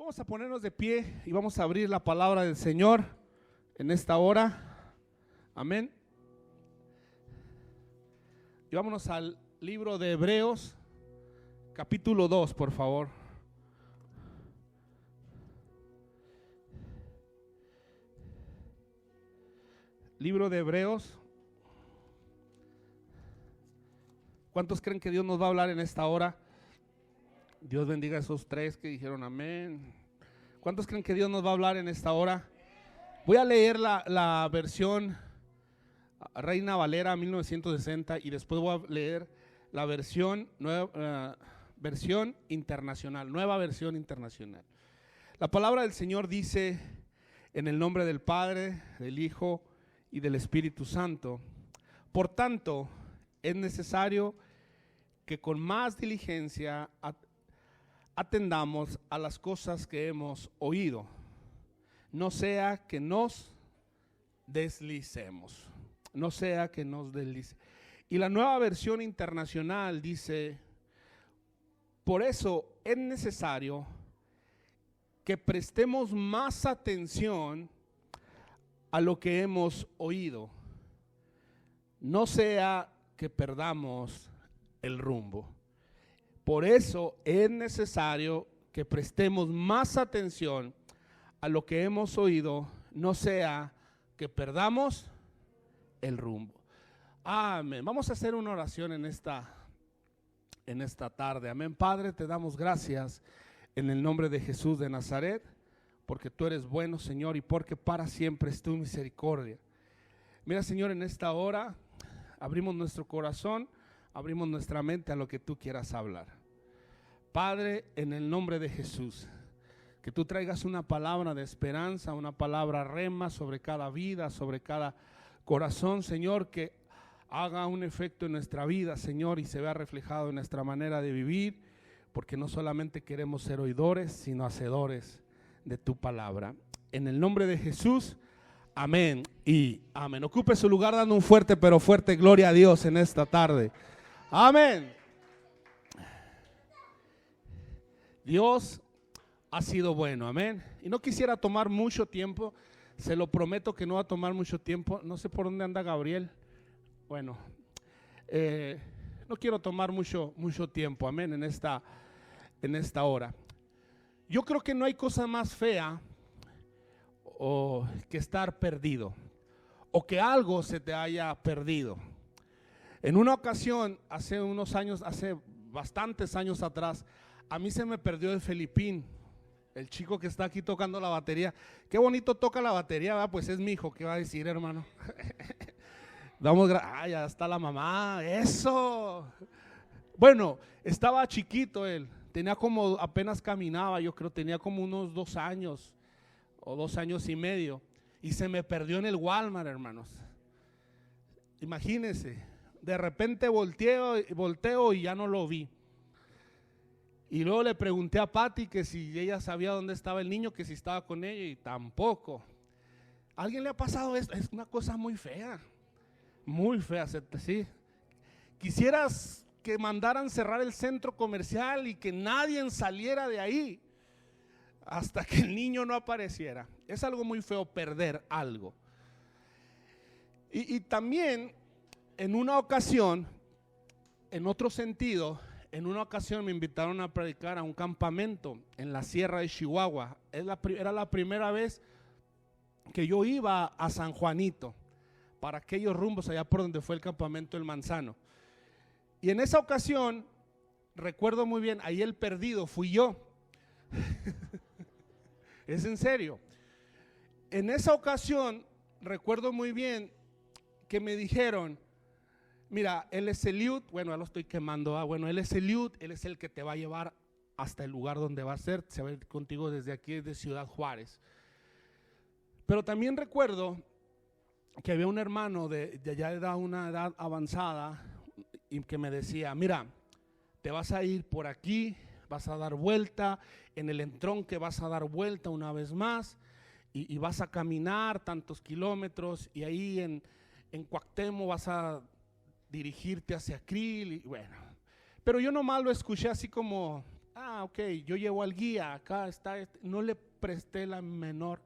Vamos a ponernos de pie y vamos a abrir la palabra del Señor en esta hora. Amén. Y vámonos al libro de Hebreos, capítulo 2, por favor. Libro de Hebreos. ¿Cuántos creen que Dios nos va a hablar en esta hora? Dios bendiga a esos tres que dijeron amén. ¿Cuántos creen que Dios nos va a hablar en esta hora? Voy a leer la versión Reina Valera 1960 y después voy a leer la versión internacional, nueva versión internacional. La palabra del Señor dice: en el nombre del Padre, del Hijo y del Espíritu Santo. Por tanto, es necesario que con más diligencia atendamos a las cosas que hemos oído, no sea que nos deslicemos, no sea que nos deslicemos. Y la nueva versión internacional dice: por eso es necesario que prestemos más atención a lo que hemos oído, no sea que perdamos el rumbo. Por eso es necesario que prestemos más atención a lo que hemos oído, no sea que perdamos el rumbo. Amén. Vamos a hacer una oración en esta tarde. Amén. Padre, te damos gracias en el nombre de Jesús de Nazaret, porque tú eres bueno, Señor, y porque para siempre es tu misericordia. Mira, Señor, en esta hora abrimos nuestro corazón, abrimos nuestra mente a lo que tú quieras hablar. Padre, en el nombre de Jesús, que tú traigas una palabra de esperanza, una palabra rema sobre cada vida, sobre cada corazón, Señor, que haga un efecto en nuestra vida, Señor, y se vea reflejado en nuestra manera de vivir, porque no solamente queremos ser oidores, sino hacedores de tu palabra. En el nombre de Jesús, amén y amén. Ocupe su lugar dando un fuerte pero fuerte gloria a Dios en esta tarde. Amén. Dios ha sido bueno, amén. Y no quisiera tomar mucho tiempo, se lo prometo que no va a tomar mucho tiempo. No sé por dónde anda Gabriel. Bueno, no quiero tomar mucho tiempo, amén, en esta hora. Yo creo que no hay cosa más fea que estar perdido, o que algo se te haya perdido. En una ocasión, hace bastantes años atrás, a mí se me perdió el Felipín, el chico que está aquí tocando la batería. Qué bonito toca la batería, ¿verdad? Pues es mi hijo, ¿qué va a decir, hermano? Ya está la mamá, eso. Bueno, estaba chiquito él, tenía como, apenas caminaba, yo creo, tenía como unos 2 años o 2 años y medio, y se me perdió en el Walmart, hermanos. Imagínense, de repente volteo y ya no lo vi. Y luego le pregunté a Pati que si ella sabía dónde estaba el niño, que si estaba con ella, y tampoco. ¿A alguien le ha pasado esto? Es una cosa muy fea, ¿sí? Quisieras que mandaran cerrar el centro comercial y que nadie saliera de ahí hasta que el niño no apareciera. Es algo muy feo perder algo. Y también en una ocasión, en otro sentido, en una ocasión me invitaron a predicar a un campamento en la sierra de Chihuahua. Era la primera vez que yo iba a San Juanito, para aquellos rumbos allá por donde fue el campamento El Manzano. Y en esa ocasión, recuerdo muy bien, ahí el perdido fui yo. Es en serio. En esa ocasión, recuerdo muy bien que me dijeron: mira, él es Eliud, bueno, ya lo estoy quemando, él es Eliud, él es el que te va a llevar hasta el lugar donde va a ser, se va a ir contigo desde aquí, desde Ciudad Juárez. Pero también recuerdo que había un hermano de ya de una edad avanzada y que me decía: mira, te vas a ir por aquí, vas a dar vuelta, en el entronque vas a dar vuelta una vez más y vas a caminar tantos kilómetros, y ahí en Cuauhtémoc vas a dirigirte hacia Krill, y bueno. Pero yo nomás lo escuché así como, Ok, yo llevo al guía, acá está. No le presté la menor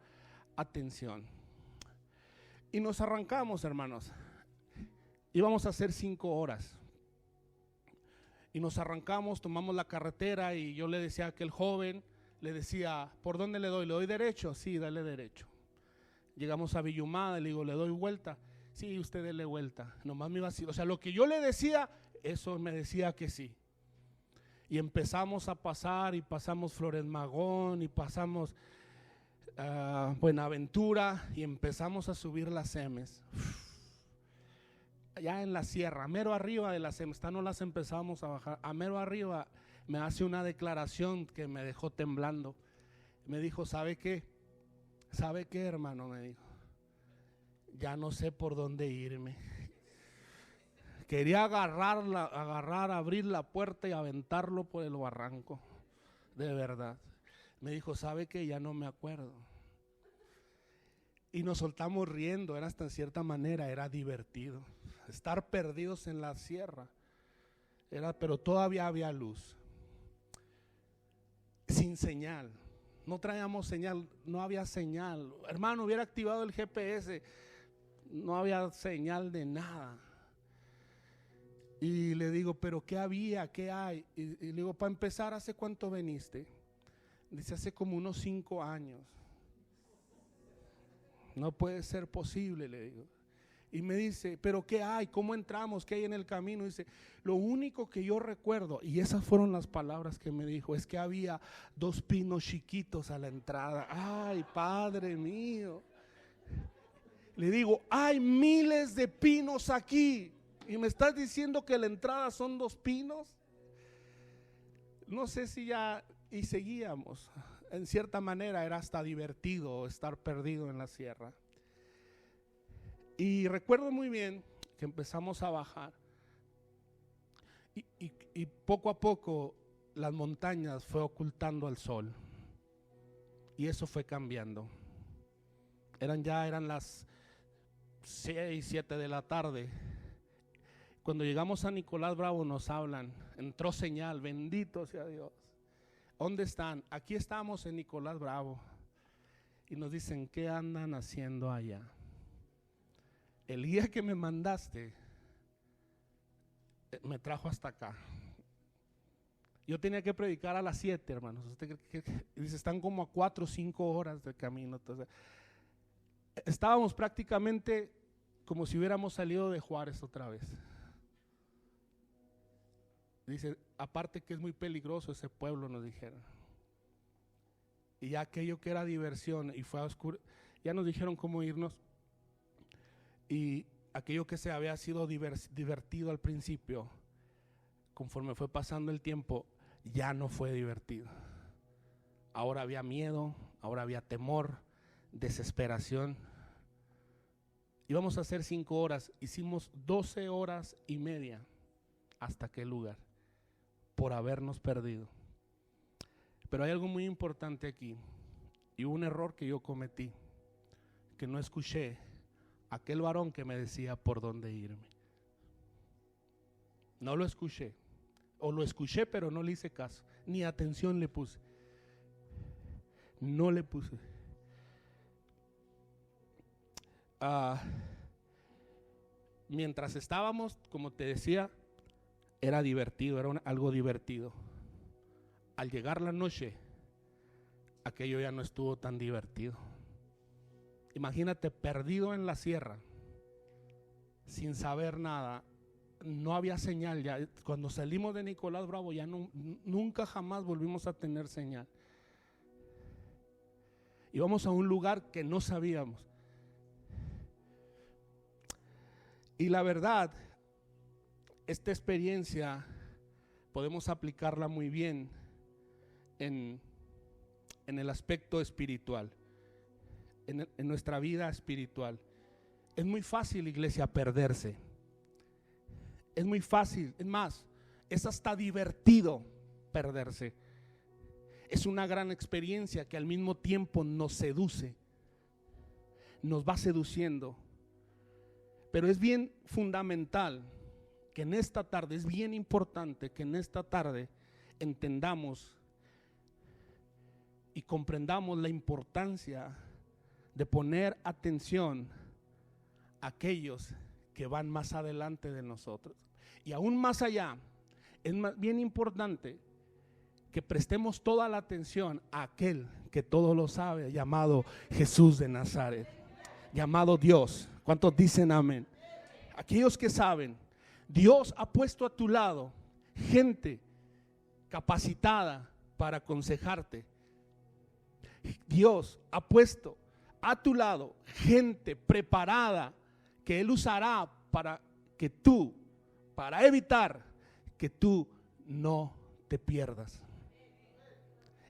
atención. Y nos arrancamos, hermanos. Íbamos a hacer 5 horas. Y nos arrancamos, tomamos la carretera y yo le decía a aquel joven, le decía, ¿por dónde le doy? ¿Le doy derecho? Sí, dale derecho. Llegamos a Villumada, le digo, ¿le doy vuelta? Sí, usted dele vuelta. Nomás me iba así. O sea, lo que yo le decía, eso me decía que sí. Y empezamos a pasar, y pasamos Flores Magón, y pasamos Buenaventura, y empezamos a subir las Emes. Allá en la sierra, mero arriba de las Emes, no las empezamos a bajar. A mero arriba me hace una declaración que me dejó temblando. Me dijo, ¿sabe qué? ¿Sabe qué, hermano? Me dijo, ya no sé por dónde irme. Quería abrir la puerta y aventarlo por el barranco. De verdad. Me dijo, ¿sabe qué? Ya no me acuerdo. Y nos soltamos riendo, era hasta en cierta manera, era divertido. Estar perdidos en la sierra. Pero todavía había luz. Sin señal. No traíamos señal, no había señal. Hermano, hubiera activado el GPS, no había señal de nada. Y le digo, ¿pero qué había? ¿Qué hay? Y le digo, para empezar, ¿hace cuánto veniste? Dice, hace como unos 5 años. No puede ser posible, le digo. Y me dice, ¿pero qué hay? ¿Cómo entramos? ¿Qué hay en el camino? Dice, lo único que yo recuerdo, y esas fueron las palabras que me dijo, es que había 2 pinos chiquitos a la entrada. Ay, Padre mío. Le digo, hay miles de pinos aquí. Y me estás diciendo que la entrada son 2 pinos. No sé si ya, y seguíamos. En cierta manera era hasta divertido estar perdido en la sierra. Y recuerdo muy bien que empezamos a bajar y poco a poco las montañas fue ocultando al sol y eso fue cambiando. Eran las 6, 7 de la tarde. Cuando llegamos a Nicolás Bravo nos hablan, entró señal, bendito sea Dios. ¿Dónde están? Aquí estamos en Nicolás Bravo. Y nos dicen, ¿qué andan haciendo allá? El guía que me mandaste me trajo hasta acá. Yo tenía que predicar a las 7, hermanos. Dice, están como a 4 o 5 horas de camino. Entonces, estábamos prácticamente como si hubiéramos salido de Juárez otra vez. Dice, aparte que es muy peligroso ese pueblo, nos dijeron. Y ya aquello que era diversión y fue a oscuro, ya nos dijeron cómo irnos. Y aquello que se había sido divertido al principio, conforme fue pasando el tiempo, ya no fue divertido. Ahora había miedo, ahora había temor, desesperación. Íbamos a hacer 5 horas, hicimos 12 horas y media hasta aquel lugar, por habernos perdido. Pero hay algo muy importante aquí, y un error que yo cometí, que no escuché aquel varón que me decía por dónde irme. No lo escuché, o lo escuché pero no le hice caso, ni atención le puse. No le puse. Mientras estábamos, como te decía, era divertido, era algo divertido. Al llegar la noche, aquello ya no estuvo tan divertido. Imagínate, perdido en la sierra, sin saber nada, no había señal ya. Cuando salimos de Nicolás Bravo ya nunca jamás volvimos a tener señal. Íbamos a un lugar que no sabíamos. Y la verdad, esta experiencia podemos aplicarla muy bien en el aspecto espiritual, en nuestra vida espiritual. Es muy fácil, iglesia, perderse. Es muy fácil, es más, es hasta divertido perderse. Es una gran experiencia que al mismo tiempo nos seduce, nos va seduciendo. Pero es bien fundamental que en esta tarde, es bien importante que en esta tarde entendamos y comprendamos la importancia de poner atención a aquellos que van más adelante de nosotros. Y aún más allá, es bien importante que prestemos toda la atención a aquel que todo lo sabe, llamado Jesús de Nazaret, llamado Dios. ¿Cuántos dicen amén? Aquellos que saben, Dios ha puesto a tu lado gente capacitada para aconsejarte. Dios ha puesto a tu lado gente preparada que Él usará para evitar que tú no te pierdas.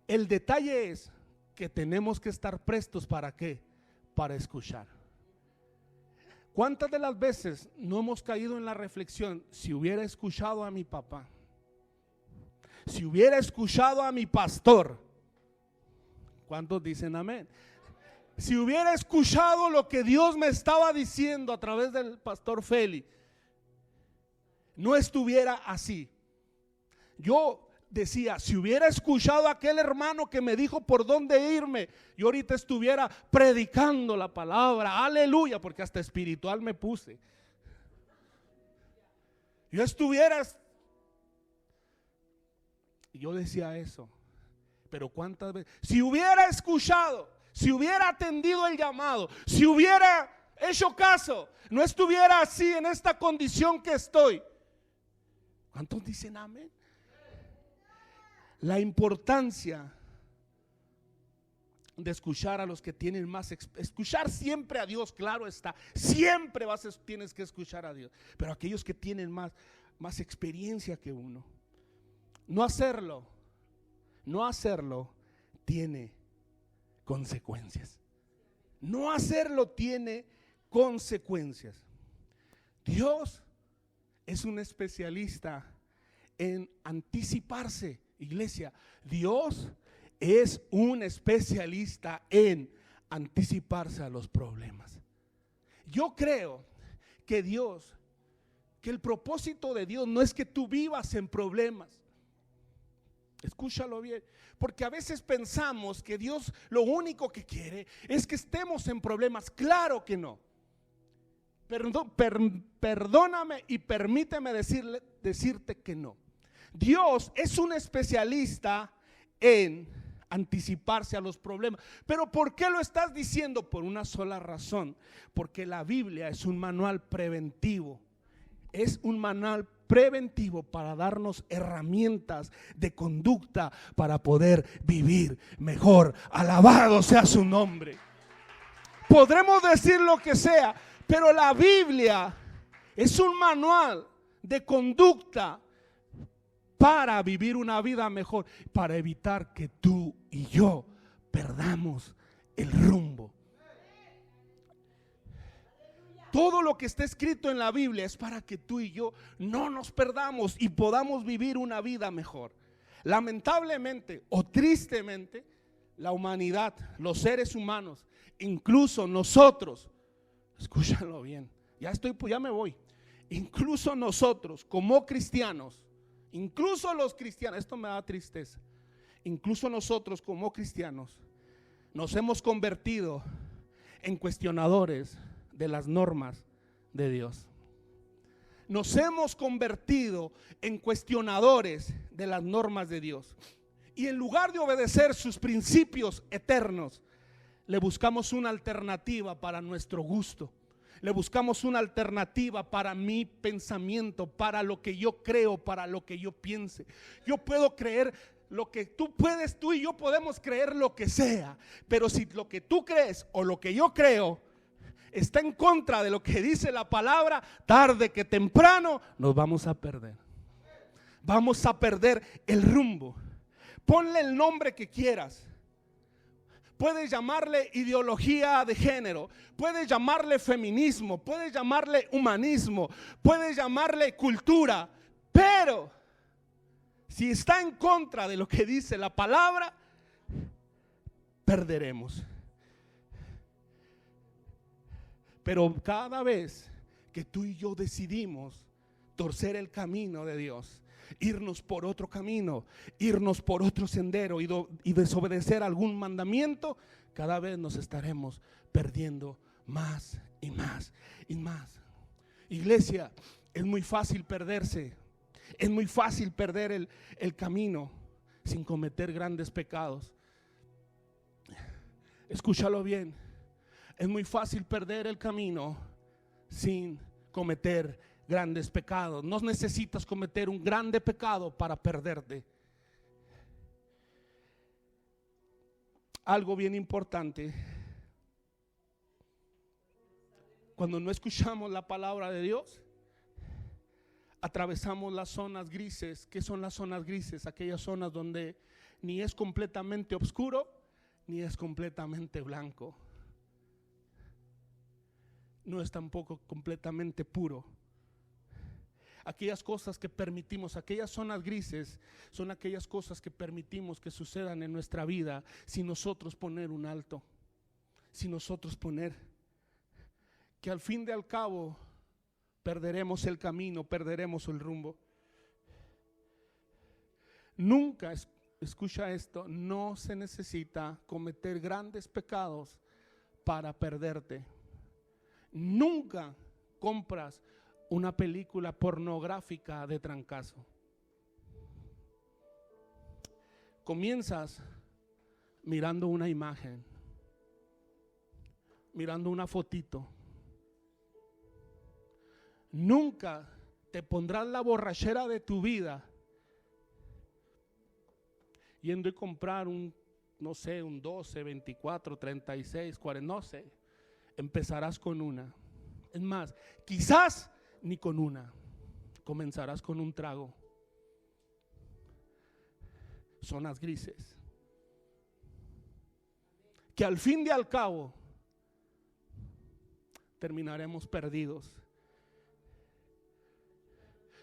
El detalle es que tenemos que estar prestos ¿para qué? Para escuchar. ¿Cuántas de las veces no hemos caído en la reflexión? Si hubiera escuchado a mi papá, si hubiera escuchado a mi pastor, ¿cuántos dicen amén? Si hubiera escuchado lo que Dios me estaba diciendo a través del pastor Félix, no estuviera así. Yo decía, si hubiera escuchado a aquel hermano que me dijo por dónde irme, yo ahorita estuviera predicando la palabra, aleluya, porque hasta espiritual me puse. Yo decía eso, pero cuántas veces, si hubiera escuchado, si hubiera atendido el llamado, si hubiera hecho caso, no estuviera así en esta condición que estoy. ¿Cuántos dicen amén? La importancia de escuchar a los que tienen más, escuchar siempre a Dios, claro está, siempre tienes que escuchar a Dios, pero aquellos que tienen más experiencia que uno, no hacerlo tiene consecuencias. No hacerlo tiene consecuencias. Dios es un especialista en anticiparse. Iglesia, Dios es un especialista en anticiparse a los problemas. Yo creo que el propósito de Dios no es que tú vivas en problemas. Escúchalo bien, porque a veces pensamos que Dios lo único que quiere es que estemos en problemas. Claro que no. Perdóname y permíteme decirte que no. Dios es un especialista en anticiparse a los problemas. Pero ¿por qué lo estás diciendo? Por una sola razón. Porque la Biblia es un manual preventivo. Es un manual preventivo para darnos herramientas de conducta para poder vivir mejor. Alabado sea su nombre. Podremos decir lo que sea, pero la Biblia es un manual de conducta para vivir una vida mejor, para evitar que tú y yo perdamos el rumbo. Todo lo que está escrito en la Biblia es para que tú y yo no nos perdamos y podamos vivir una vida mejor. Lamentablemente o tristemente, la humanidad, los seres humanos, incluso nosotros, escúchalo bien, ya me voy. Incluso nosotros como cristianos, incluso los cristianos, esto me da tristeza, incluso nosotros como cristianos nos hemos convertido en cuestionadores de las normas de Dios. Nos hemos convertido en cuestionadores de las normas de Dios. Y en lugar de obedecer sus principios eternos, le buscamos una alternativa para nuestro gusto. Le buscamos una alternativa para mi pensamiento, para lo que yo creo, para lo que yo piense. Yo puedo creer lo que tú y yo podemos creer lo que sea. Pero si lo que tú crees o lo que yo creo está en contra de lo que dice la palabra, tarde que temprano nos vamos a perder. Vamos a perder el rumbo. Ponle el nombre que quieras. Puedes llamarle ideología de género, puedes llamarle feminismo, puedes llamarle humanismo, puedes llamarle cultura, pero si está en contra de lo que dice la palabra, perderemos. Pero cada vez que tú y yo decidimos torcer el camino de Dios, irnos por otro camino, irnos por otro sendero y desobedecer algún mandamiento, cada vez nos estaremos perdiendo más y más y más. Iglesia, es muy fácil perderse, es muy fácil perder el camino sin cometer grandes pecados. Escúchalo bien, es muy fácil perder el camino sin cometer grandes pecados. No necesitas cometer un grande pecado para perderte. Algo bien importante: cuando no escuchamos la palabra de Dios, atravesamos las zonas grises. ¿Qué son las zonas grises? Aquellas zonas donde ni es completamente oscuro ni es completamente blanco, no es tampoco completamente puro. Aquellas cosas que permitimos, aquellas zonas grises, son aquellas cosas que permitimos que sucedan en nuestra vida sin nosotros poner un alto, sin nosotros poner, que al fin de al cabo perderemos el camino, perderemos el rumbo. Nunca, escucha esto, no se necesita cometer grandes pecados para perderte. Nunca compras una película pornográfica de trancazo. Comienzas mirando una imagen, mirando una fotito. Nunca te pondrás la borrachera de tu vida yendo a comprar un 12, 24, 36, 40, no sé. Empezarás con una. Es más, quizás ni con una. Comenzarás con un trago. Zonas grises, que al fin de al cabo terminaremos perdidos.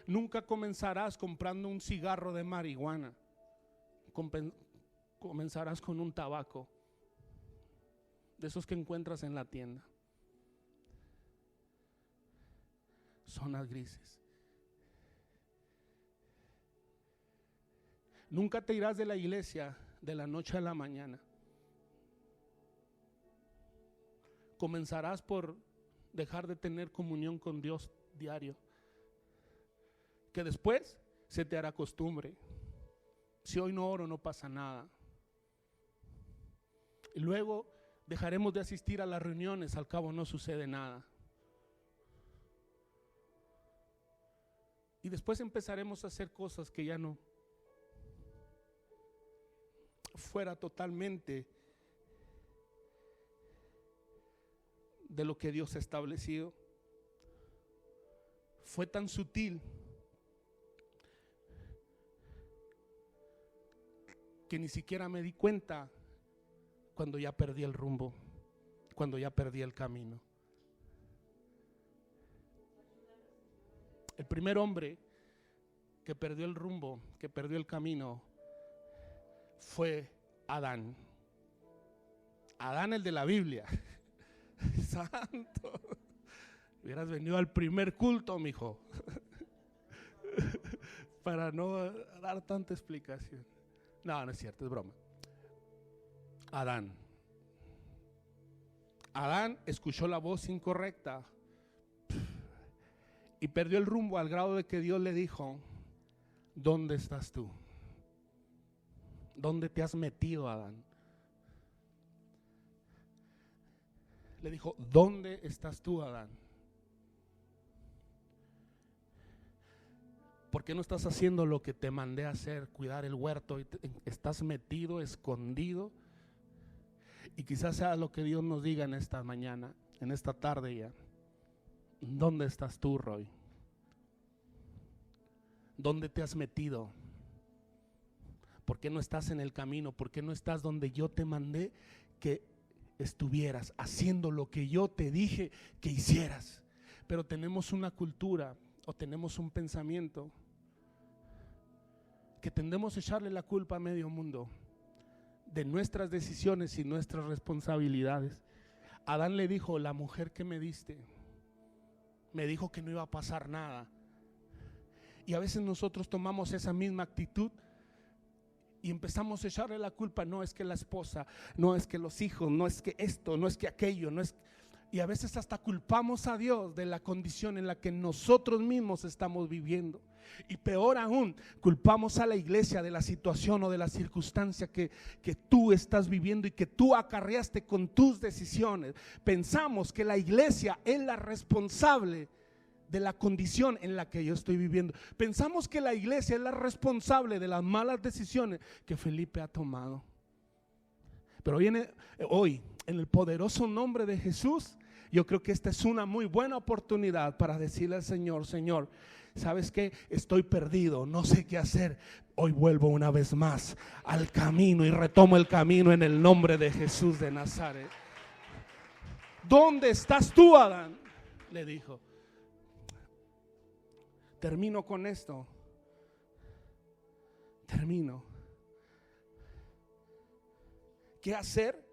Nunca comenzarás comprando un cigarro de marihuana. Comenzarás con un tabaco, de esos que encuentras en la tienda. Zonas grises. Nunca te irás de la iglesia de la noche a la mañana. Comenzarás por dejar de tener comunión con Dios diario, que después se te hará costumbre. Si hoy no oro, no pasa nada. Y luego dejaremos de asistir a las reuniones, al cabo no sucede nada. Y después empezaremos a hacer cosas que ya no fuera totalmente de lo que Dios ha establecido. Fue tan sutil que ni siquiera me di cuenta cuando ya perdí el rumbo, cuando ya perdí el camino. El primer hombre que perdió el rumbo, que perdió el camino, fue Adán. Adán, el de la Biblia. Santo. Hubieras venido al primer culto, mijo, para no dar tanta explicación. No, no es cierto, es broma. Adán escuchó la voz incorrecta y perdió el rumbo al grado de que Dios le dijo: ¿dónde estás tú? ¿Dónde te has metido, Adán? Le dijo: ¿dónde estás tú, Adán? ¿Por qué no estás haciendo lo que te mandé a hacer, cuidar el huerto? Y estás metido, escondido. Y quizás sea lo que Dios nos diga en esta mañana, en esta tarde ya. ¿Dónde estás tú, Roy? ¿Dónde te has metido? ¿Por qué no estás en el camino? ¿Por qué no estás donde yo te mandé que estuvieras, haciendo lo que yo te dije que hicieras? Pero tenemos una cultura o tenemos un pensamiento que tendemos a echarle la culpa a medio mundo de nuestras decisiones y nuestras responsabilidades. Adán le dijo: la mujer que me diste me dijo que no iba a pasar nada. Y a veces nosotros tomamos esa misma actitud y empezamos a echarle la culpa. No es que la esposa, no es que los hijos, no es que esto, no es que aquello, no es. Y a veces hasta culpamos a Dios de la condición en la que nosotros mismos estamos viviendo. Y peor aún, culpamos a la iglesia de la situación o de la circunstancia que tú estás viviendo y que tú acarreaste con tus decisiones. Pensamos que la iglesia es la responsable de la condición en la que yo estoy viviendo. Pensamos que la iglesia es la responsable de las malas decisiones que Felipe ha tomado. Pero hoy, en el poderoso nombre de Jesús, yo creo que esta es una muy buena oportunidad para decirle al Señor: Señor, ¿sabes qué? Estoy perdido, no sé qué hacer. Hoy vuelvo una vez más al camino y retomo el camino en el nombre de Jesús de Nazaret. ¿Dónde estás tú, Adán?, le dijo. Termino con esto. Termino. ¿Qué hacer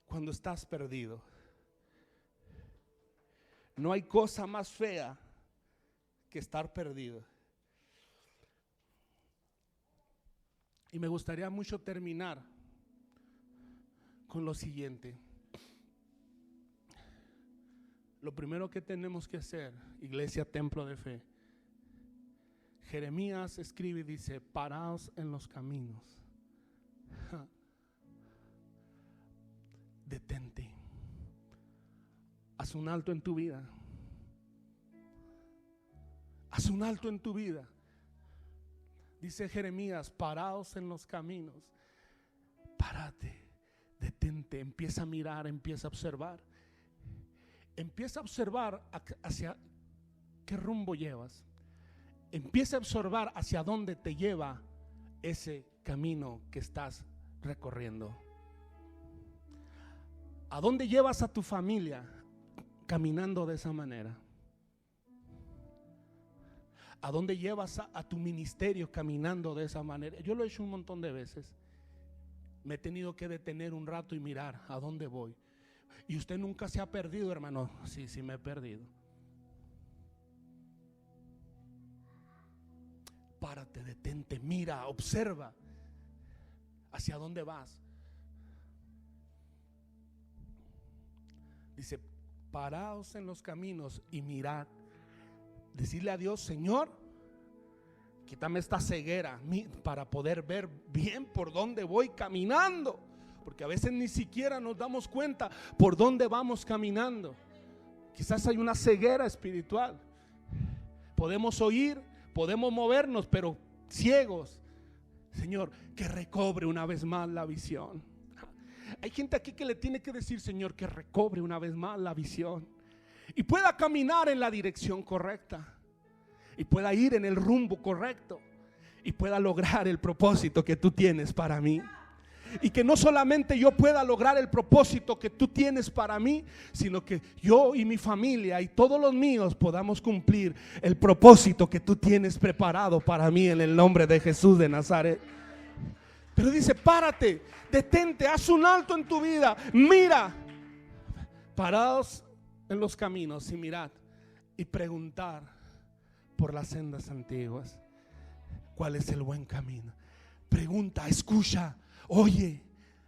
cuando estás perdido? No hay cosa más fea que estar perdido. Y me gustaría mucho terminar con lo siguiente. Lo primero que tenemos que hacer, Iglesia Templo de Fe, Jeremías escribe y dice: paraos en los caminos. Detente. Haz un alto en tu vida. Haz un alto en tu vida. Dice Jeremías: paraos en los caminos. Párate, detente, empieza a mirar, empieza a observar. Empieza a observar hacia qué rumbo llevas. Empieza a observar hacia dónde te lleva ese camino que estás recorriendo. ¿A dónde llevas a tu familia caminando de esa manera? ¿A dónde llevas a tu ministerio caminando de esa manera? Yo lo he hecho un montón de veces. Me he tenido que detener un rato y mirar a dónde voy. Y usted nunca se ha perdido, hermano. Sí, me he perdido. Párate, detente, mira, observa hacia dónde vas. Dice: paraos en los caminos y mirad. Decirle a Dios: Señor, quítame esta ceguera para poder ver bien por dónde voy caminando. Porque a veces ni siquiera nos damos cuenta por dónde vamos caminando. Quizás hay una ceguera espiritual. Podemos oír, podemos movernos, pero ciegos. Señor, que recobre una vez más la visión. Hay gente aquí que le tiene que decir: Señor, que recobre una vez más la visión y pueda caminar en la dirección correcta, y pueda ir en el rumbo correcto, y pueda lograr el propósito que tú tienes para mí. Y que no solamente yo pueda lograr el propósito que tú tienes para mí, sino que yo y mi familia y todos los míos podamos cumplir el propósito que tú tienes preparado para mí, en el nombre de Jesús de Nazaret. Pero dice: párate, detente, haz un alto en tu vida, mira. Paraos en los caminos y mirad, y preguntar por las sendas antiguas, ¿cuál es el buen camino? Pregunta, escucha, oye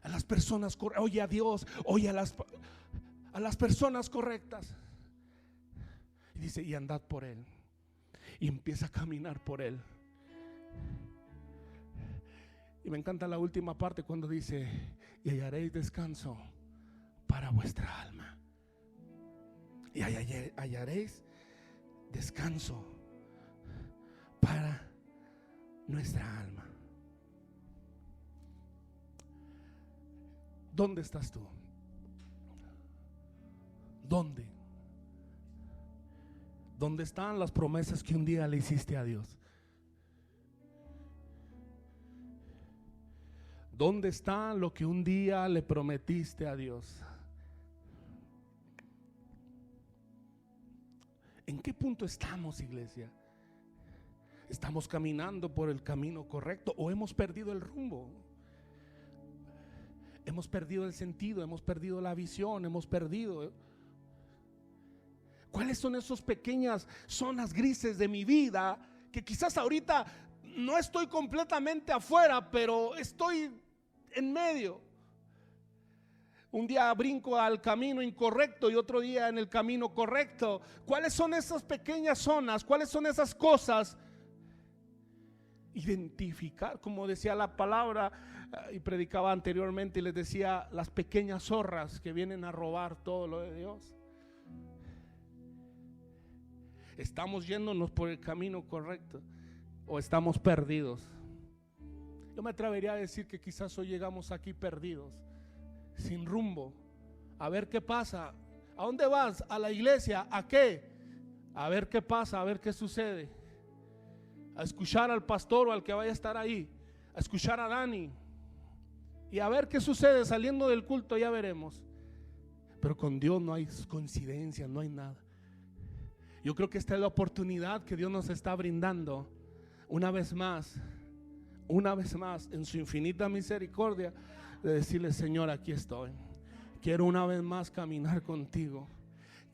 a las personas, oye a Dios, oye a las personas correctas. Y dice: y andad por él. Y empieza a caminar por él. Y me encanta la última parte cuando dice: y hallaréis descanso para vuestra alma. Y hallaréis descanso para nuestra alma. ¿Dónde estás tú? ¿Dónde? ¿Dónde están las promesas que un día le hiciste a Dios? ¿Dónde está lo que un día le prometiste a Dios? ¿En qué punto estamos, iglesia? ¿Estamos caminando por el camino correcto o hemos perdido el rumbo? Hemos perdido el sentido, hemos perdido la visión, hemos perdido. ¿Cuáles son esas pequeñas zonas grises de mi vida que quizás ahorita no estoy completamente afuera, pero estoy en medio? Un día brinco al camino incorrecto y otro día en el camino correcto. ¿Cuáles son esas pequeñas zonas? ¿Cuáles son esas cosas? Identificar, como decía la palabra y predicaba anteriormente y les decía, las pequeñas zorras que vienen a robar todo lo de Dios. ¿Estamos yéndonos por el camino correcto o estamos perdidos? Yo me atrevería a decir que quizás hoy llegamos aquí perdidos, sin rumbo, a ver qué pasa. ¿A dónde vas? ¿A la iglesia? ¿A qué? A ver qué pasa, a ver qué sucede. A escuchar al pastor o al que vaya a estar ahí, a escuchar a Dani y a ver qué sucede saliendo del culto, ya veremos. Pero con Dios no hay coincidencia, no hay nada. Yo creo que esta es la oportunidad que Dios nos está brindando una vez más en su infinita misericordia, de decirle: Señor, aquí estoy, quiero una vez más caminar contigo,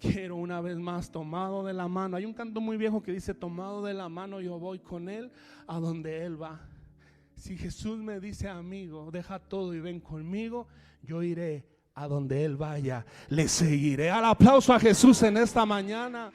quiero una vez más tomado de la mano. Hay un canto muy viejo que dice: tomado de la mano yo voy con él a donde él va. Si Jesús me dice: amigo, deja todo y ven conmigo, yo iré a donde él vaya, le seguiré. Al aplauso a Jesús en esta mañana.